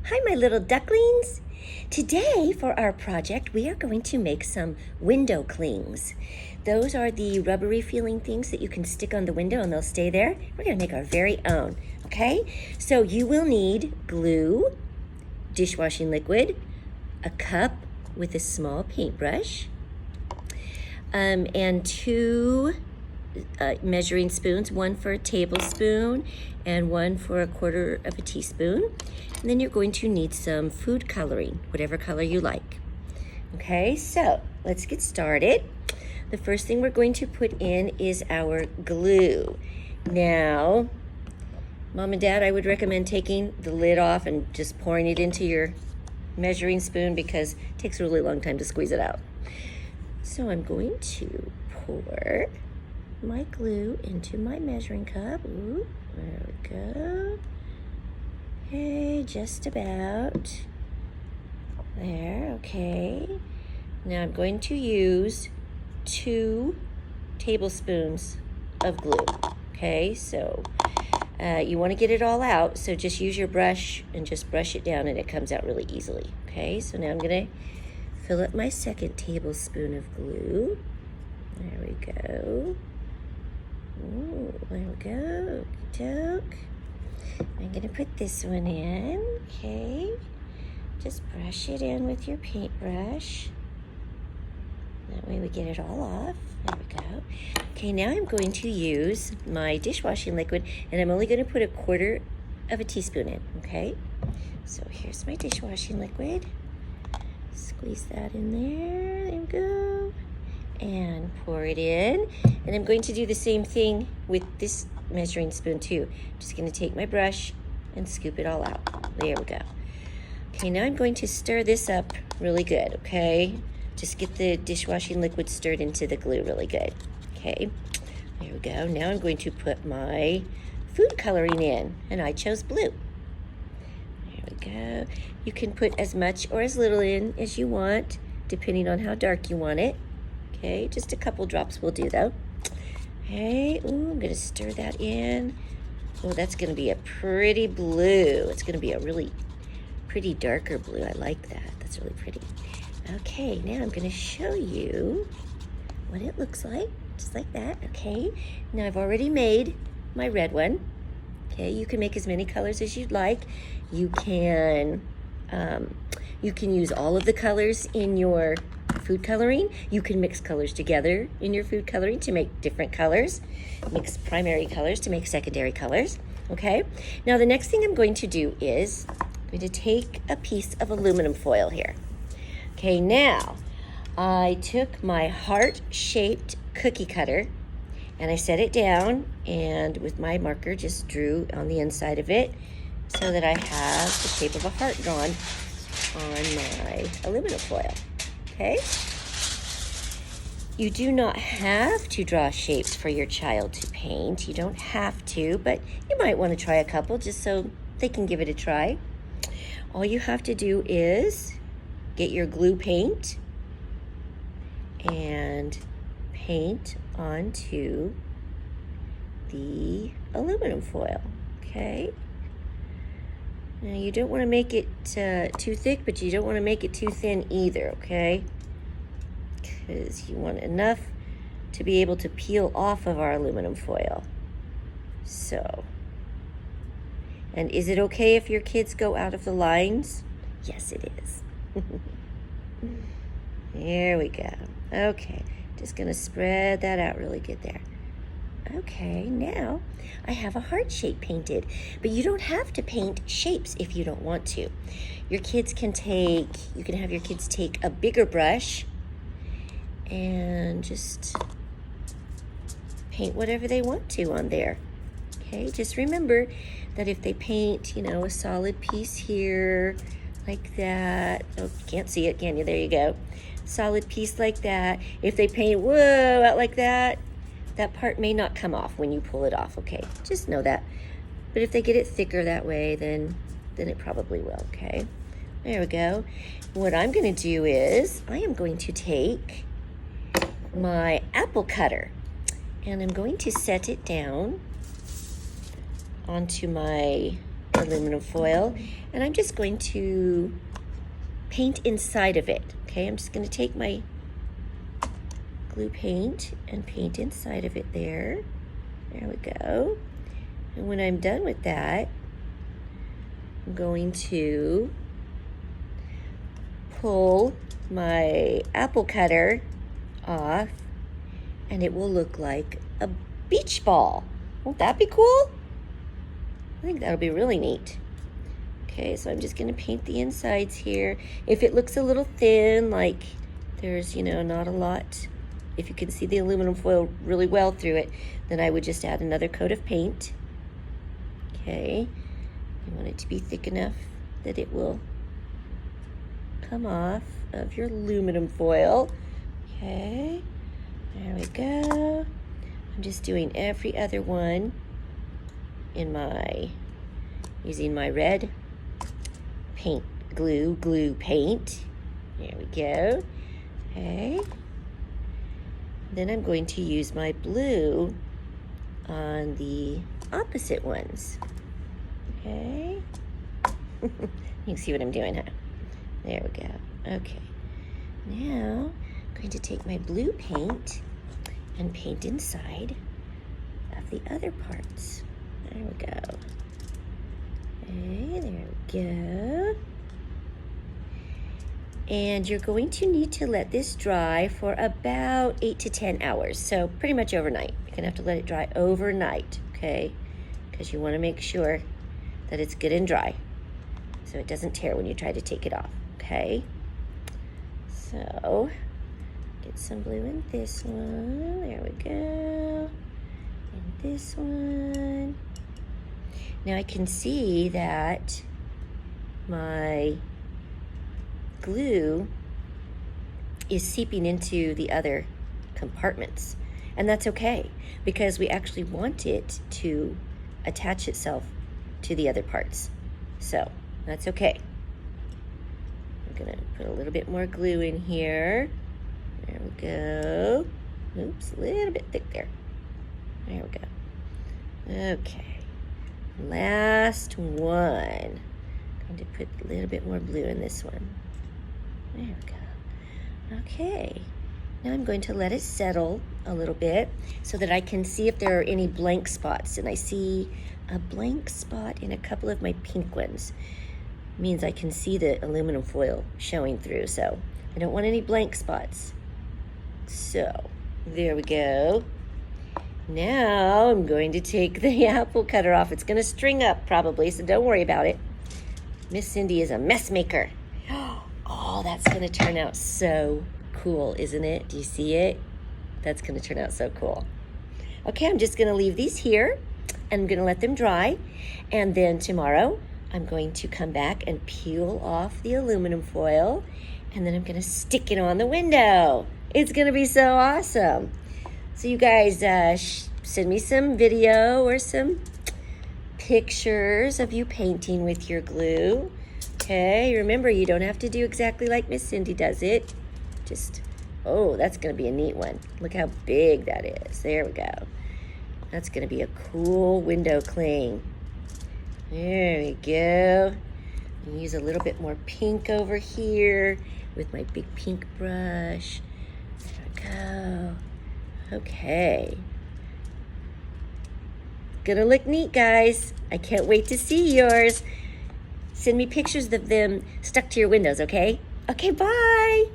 Hi, my little ducklings. Today, for our project, we are going to make some window clings. Those are the rubbery feeling things that you can stick on the window and they'll stay there. We're going to make our very own, okay? So you will need glue, dishwashing liquid, a cup with a small paintbrush, and two measuring spoons, one for a tablespoon and one for a quarter of a teaspoon. And then you're going to need some food coloring, whatever color you like. Okay, so let's get started. The first thing we're going to put in is our glue. Now, Mom and Dad, I would recommend taking the lid off and just pouring it into your measuring spoon because it takes a really long time to squeeze it out. So I'm going to pour my glue into my measuring cup. Ooh, there we go. Okay, just about. There, okay. Now I'm going to use 2 tablespoons of glue. Okay, so you want to get it all out, so just use your brush and just brush it down and it comes out really easily. Okay, so now I'm going to fill up my 2nd tablespoon of glue. There we go. Ooh, there we go. Okey-doke. I'm going to put this one in. Okay. Just brush it in with your paintbrush. That way we get it all off. There we go. Okay, now I'm going to use my dishwashing liquid, and I'm only going to put a quarter of a teaspoon in. Okay. So here's my dishwashing liquid. Squeeze that in there. There we go. And pour it in. And I'm going to do the same thing with this measuring spoon too. I'm just going to take my brush and scoop it all out. There we go. Okay, now I'm going to stir this up really good, okay? Just get the dishwashing liquid stirred into the glue really good. Okay, there we go. Now I'm going to put my food coloring in, and I chose blue. There we go. You can put as much or as little in as you want, depending on how dark you want it. Okay, just a couple drops will do though. Okay, ooh, I'm gonna stir that in. Oh, that's gonna be a pretty blue. It's gonna be a really pretty darker blue. I like that. That's really pretty. Okay, now I'm gonna show you what it looks like, just like that. Okay, now I've already made my red one. Okay, you can make as many colors as you'd like. You can use all of the colors in your food coloring. You can mix colors together in your food coloring to make different colors. Mix primary colors to make secondary colors. Okay, now the next thing I'm going to do is I'm going to take a piece of aluminum foil here. Okay, now I took my heart-shaped cookie cutter and I set it down and with my marker just drew on the inside of it so that I have the shape of a heart drawn on my aluminum foil. Okay? You do not have to draw shapes for your child to paint. You don't have to, but you might want to try a couple just so they can give it a try. All you have to do is get your glue paint and paint onto the aluminum foil. Okay? Now you don't want to make it too thick, but you don't want to make it too thin either, okay? Because you want enough to be able to peel off of our aluminum foil. So, and is it okay if your kids go out of the lines? Yes, it is. There we go. Okay, just gonna spread that out really good there. Okay, now I have a heart shape painted, but you don't have to paint shapes if you don't want to. You can have your kids take a bigger brush and just paint whatever they want to on there. Okay, just remember that if they paint, a solid piece here, like that. Oh, you can't see it, can you? There you go. Solid piece like that. If they paint, whoa, out like that, that part may not come off when you pull it off, okay? Just know that. But if they get it thicker that way, then it probably will, okay? There we go. What I'm gonna do is, I am going to take my apple cutter and I'm going to set it down onto my aluminum foil, and I'm just going to paint inside of it. Okay, I'm just going to take my glue paint and paint inside of it there. There we go. And when I'm done with that, I'm going to pull my apple cutter off, and it will look like a beach ball. Won't that be cool? I think that'll be really neat. Okay, so I'm just going to paint the insides here. If it looks a little thin, like there's, not a lot, if you can see the aluminum foil really well through it, then I would just add another coat of paint. Okay, you want it to be thick enough that it will come off of your aluminum foil. Okay, there we go. I'm just doing every other one using my red paint, glue paint. There we go. Okay. Then I'm going to use my blue on the opposite ones. Okay. You can see what I'm doing, huh? There we go. Okay. Now I'm going to take my blue paint and paint inside of the other parts. There we go. Okay, there we go. And you're going to need to let this dry for about 8 to 10 hours. So pretty much overnight. You're gonna have to let it dry overnight, okay? Because you wanna make sure that it's good and dry so it doesn't tear when you try to take it off, okay? So, get some blue in this one. There we go. And this one. Now I can see that my glue is seeping into the other compartments, and that's okay because we actually want it to attach itself to the other parts, so that's okay. I'm gonna put a little bit more glue in here. There we go. Oops, a little bit thick there. There we go. Okay, last one. I'm going to put a little bit more blue in this one. There we go. Okay, now I'm going to let it settle a little bit so that I can see if there are any blank spots. And I see a blank spot in a couple of my pink ones. It means I can see the aluminum foil showing through, so I don't want any blank spots. So, there we go. Now I'm going to take the apple cutter off. It's going to string up probably, so don't worry about it. Miss Cindy is a mess maker. Oh, that's going to turn out so cool, isn't it? Do you see it? That's going to turn out so cool. Okay, I'm just going to leave these here. I'm going to let them dry. And then tomorrow, I'm going to come back and peel off the aluminum foil. And then I'm going to stick it on the window. It's going to be so awesome. So you guys send me some video or some pictures of you painting with your glue. Okay, remember, you don't have to do exactly like Miss Cindy does it. Just, oh, that's going to be a neat one. Look how big that is. There we go. That's going to be a cool window cling. There we go. Use a little bit more pink over here with my big pink brush. There we go. Okay. Gonna look neat, guys. I can't wait to see yours. Send me pictures of them stuck to your windows, okay? Okay, bye.